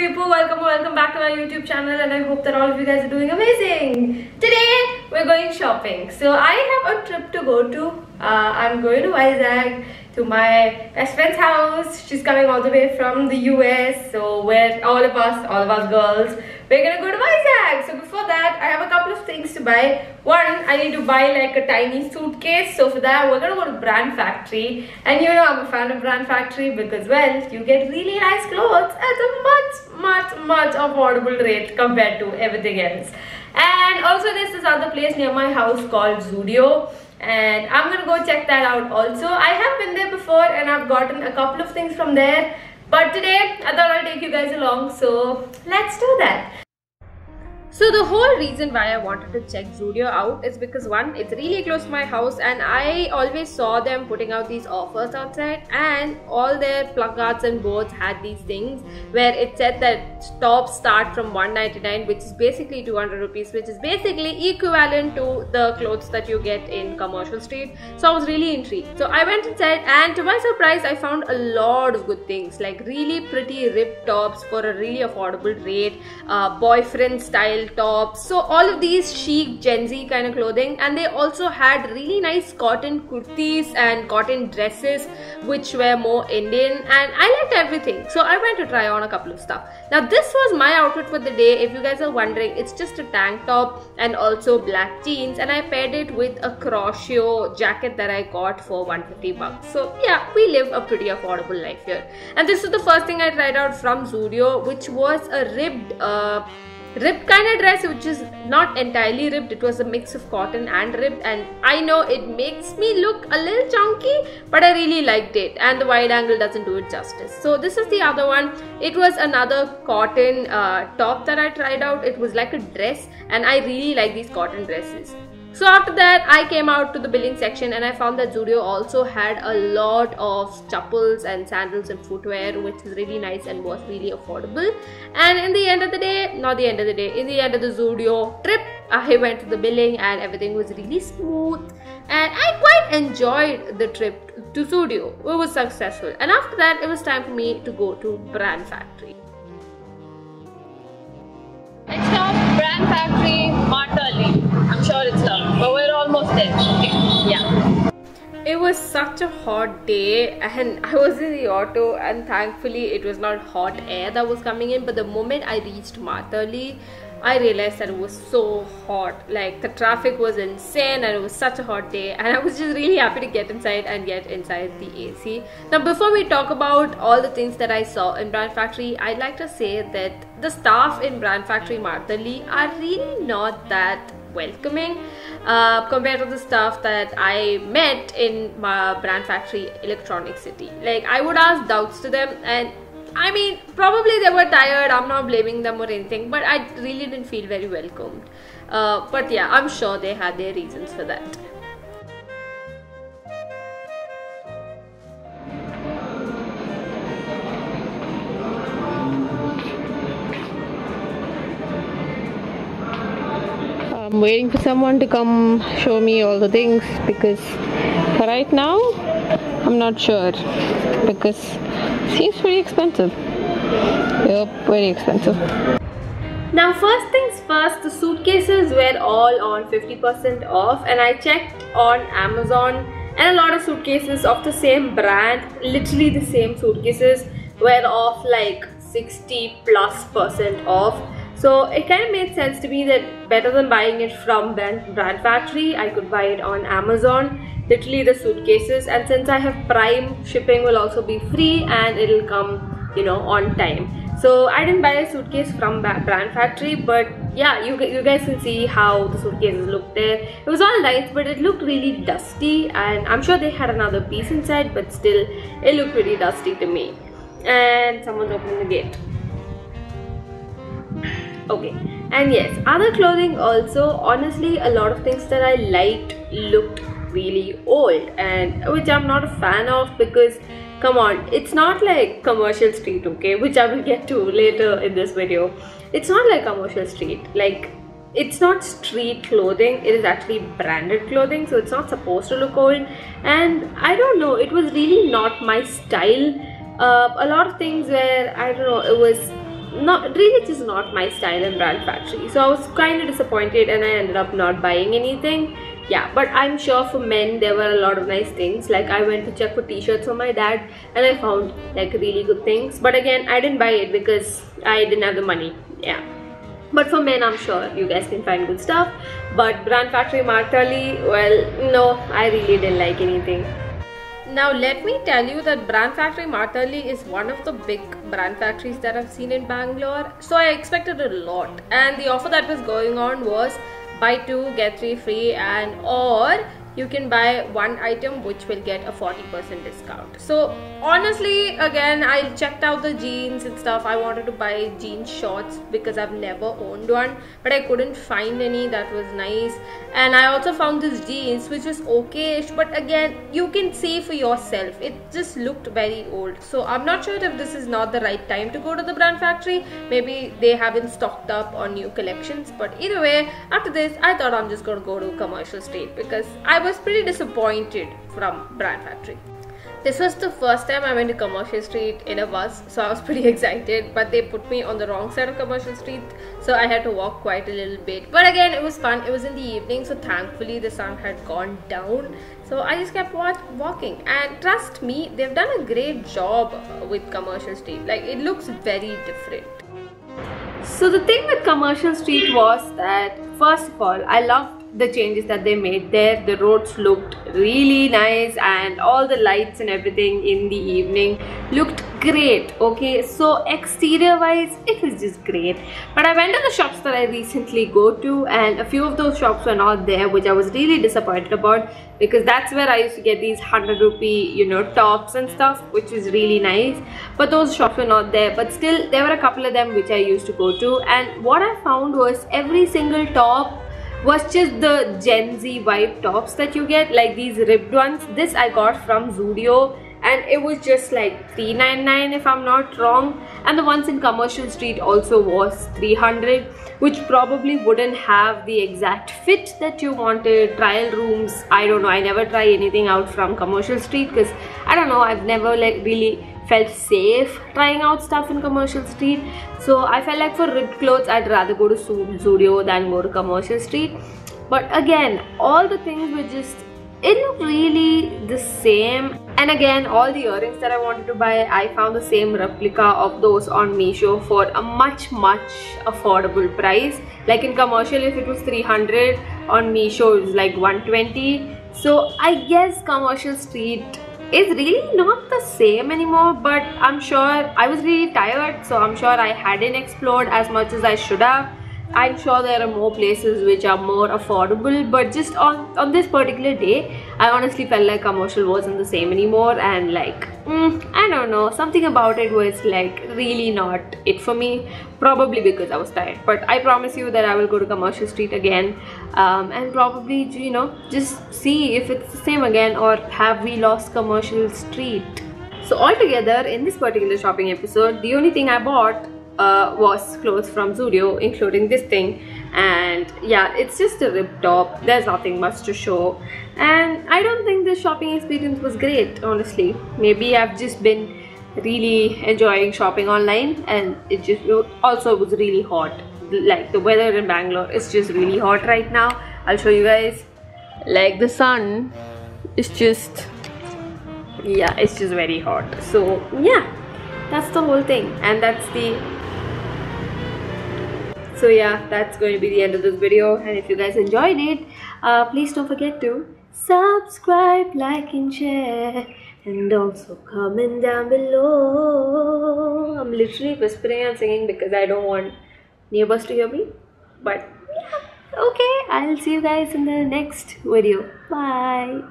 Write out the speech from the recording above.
people, welcome back to my YouTube channel, and I hope that all of you guys are doing amazing. Today we're going shopping. So I have a trip to go to. I'm going to Vizag to my best friend's house. She's coming all the way from the US, so we're all of us girls, we're gonna go to Vizag. So before that, I have a couple of things to buy. One, I need to buy like a tiny suitcase. So for that, we're gonna go to Brand Factory, and you know I'm a fan of Brand Factory because, well, you get really nice clothes at a much affordable rate compared to everything else. And also there's this other place near my house called Zudio, and I'm gonna go check that out also. I have been there before and I've gotten a couple of things from there, but today I thought I'll take you guys along, so let's do that. So the whole reason why I wanted to check Zudio out is because, one, it's really close to my house and I always saw them putting out these offers outside, and all their placards and boards had these things where it said that tops start from 199, which is basically 200 rupees, which is basically equivalent to the clothes that you get in Commercial Street. So I was really intrigued. So I went inside, and to my surprise I found a lot of good things, like really pretty ripped tops for a really affordable rate, boyfriend style tops, so all of these chic Gen Z kind of clothing. And they also had really nice cotton kurtis and cotton dresses which were more Indian, and I liked everything, so I went to try on a couple of stuff. Now this was my outfit for the day. If you guys are wondering, it's just a tank top and also black jeans, and I paired it with a crochet jacket that I got for 150 bucks. So yeah, we live a pretty affordable life here. And this is the first thing I tried out from Zudio, which was a ribbed kind of dress, which is not entirely ribbed. It was a mix of cotton and ribbed, and I know it makes me look a little chunky, but I really liked it, and the wide angle doesn't do it justice. So this is the other one. It was another cotton top that I tried out. It was like a dress, and I really like these cotton dresses. So after that, I came out to the billing section, and I found that Zudio also had a lot of chappals and sandals and footwear, which is really nice and was really affordable. And in the end of the day, in the end of the Zudio trip, I went to the billing and everything was really smooth, and I quite enjoyed the trip to Zudio. It was successful, and after that it was time for me to go to Brand Factory. Next stop, Brand Factory, Martali. I'm sure it's long, but we're almost there. Okay. Yeah. It was such a hot day, and I was in the auto, and thankfully it was not hot air that was coming in, but the moment I reached Martali, I realized that it was so hot. Like, the traffic was insane and it was such a hot day, and I was just really happy to get inside the AC. Now before we talk about all the things that I saw in Brand Factory, I'd like to say that the staff in Brand Factory Martali are really not that welcoming compared to the staff that I met in my Brand Factory Electronic City. Like, I would ask doubts to them, and I mean, probably they were tired, I'm not blaming them or anything, but I really didn't feel very welcomed. But yeah, I'm sure they had their reasons for that. I'm waiting for someone to come show me all the things, because right now I'm not sure, because it seems pretty expensive. Yep, very expensive. Now first things first, the suitcases were all on 50% off, and I checked on Amazon, and a lot of suitcases of the same brand, literally the same suitcases, were off like 60+% off. So it kind of made sense to me that better than buying it from Brand Factory, I could buy it on Amazon, literally the suitcases. And since I have Prime, shipping will also be free and it'll come, you know, on time. So I didn't buy a suitcase from Brand Factory, but yeah, you guys can see how the suitcases looked there. It was all nice, but it looked really dusty, and I'm sure they had another piece inside, but still it looked pretty dusty to me. And someone's opening the gate. Okay, and yes, other clothing also. Honestly, a lot of things that I liked looked really old, and which I'm not a fan of, because come on, it's not like Commercial Street, okay, which I will get to later in this video. It's not like Commercial Street. Like, it's not street clothing, it is actually branded clothing, so it's not supposed to look old. And I don't know, it was really not my style. A lot of things where, I don't know, it was not really just not my style in Brand Factory. So I was kind of disappointed and I ended up not buying anything. Yeah, but I'm sure for men there were a lot of nice things. Like I went to check for t-shirts for my dad and I found like really good things. But again, I didn't buy it because I didn't have the money. Yeah. But for men, I'm sure you guys can find good stuff. But Brand Factory Martali, well, no, I really didn't like anything. Now let me tell you that Brand Factory Martali is one of the big brand factories that I've seen in Bangalore. So I expected a lot. And the offer that was going on was buy 2 get 3 free, and or you can buy one item which will get a 40% discount. So honestly, again, I checked out the jeans and stuff. I wanted to buy jean shorts because I've never owned one, but I couldn't find any that was nice. And I also found this jeans which was okay-ish, but again, you can see for yourself, it just looked very old. So I'm not sure if this is not the right time to go to the Brand Factory. Maybe they haven't stocked up on new collections, but either way, after this I thought I'm just gonna go to Commercial Street because I was pretty disappointed from Brand Factory. This was the first time I went to Commercial Street in a bus, so I was pretty excited, but they put me on the wrong side of Commercial Street, so I had to walk quite a little bit. But again, it was fun. It was in the evening, so thankfully the sun had gone down, so I just kept walking. And trust me, they've done a great job with Commercial Street. Like, it looks very different. So the thing with Commercial Street was that, first of all, I loved the changes that they made there. The roads looked really nice and all the lights and everything in the evening looked great. Okay, so exterior wise it was just great. But I went to the shops that I recently go to, and a few of those shops were not there, which I was really disappointed about, because that's where I used to get these 100 rupee, you know, tops and stuff, which is really nice. But those shops were not there. But still, there were a couple of them which I used to go to, and what I found was every single top was just the Gen Z vibe tops that you get, like these ribbed ones. This I got from Zudio and it was just like $399 if I'm not wrong, and the ones in Commercial Street also was 300, which probably wouldn't have the exact fit that you wanted. Trial rooms, I don't know, I never try anything out from Commercial Street because I don't know, I've never like really felt safe trying out stuff in Commercial Street. So I felt like for ripped clothes I'd rather go to Zudio than go to Commercial Street. But again, all the things were just, it looked really the same. And again, all the earrings that I wanted to buy, I found the same replica of those on Meesho for a much affordable price. Like in Commercial, if it was 300, on Meesho it was like 120. So I guess Commercial Street is really not the same anymore, but I'm sure I was really tired, so I'm sure I hadn't explored as much as I should have. I'm sure there are more places which are more affordable, but just on this particular day, I honestly felt like Commercial wasn't the same anymore, and like, I don't know, something about it was like really not it for me, probably because I was tired. But I promise you that I will go to Commercial Street again, and probably, you know, just see if it's the same again, or have we lost Commercial Street. So altogether, in this particular shopping episode, the only thing I bought was clothes from Zudio, including this thing. And yeah, it's just a ripped top, there's nothing much to show, and I don't think the shopping experience was great, honestly. Maybe I've just been really enjoying shopping online, and it just also was really hot. Like the weather in Bangalore is just really hot right now. I'll show you guys. Like the sun is just, yeah, it's just very hot. So yeah, that's the whole thing, and that's the, so yeah, that's going to be the end of this video. And if you guys enjoyed it, please don't forget to subscribe, like and share, and also comment down below. I'm literally whispering and singing because I don't want neighbors to hear me, but yeah, okay, I'll see you guys in the next video. Bye.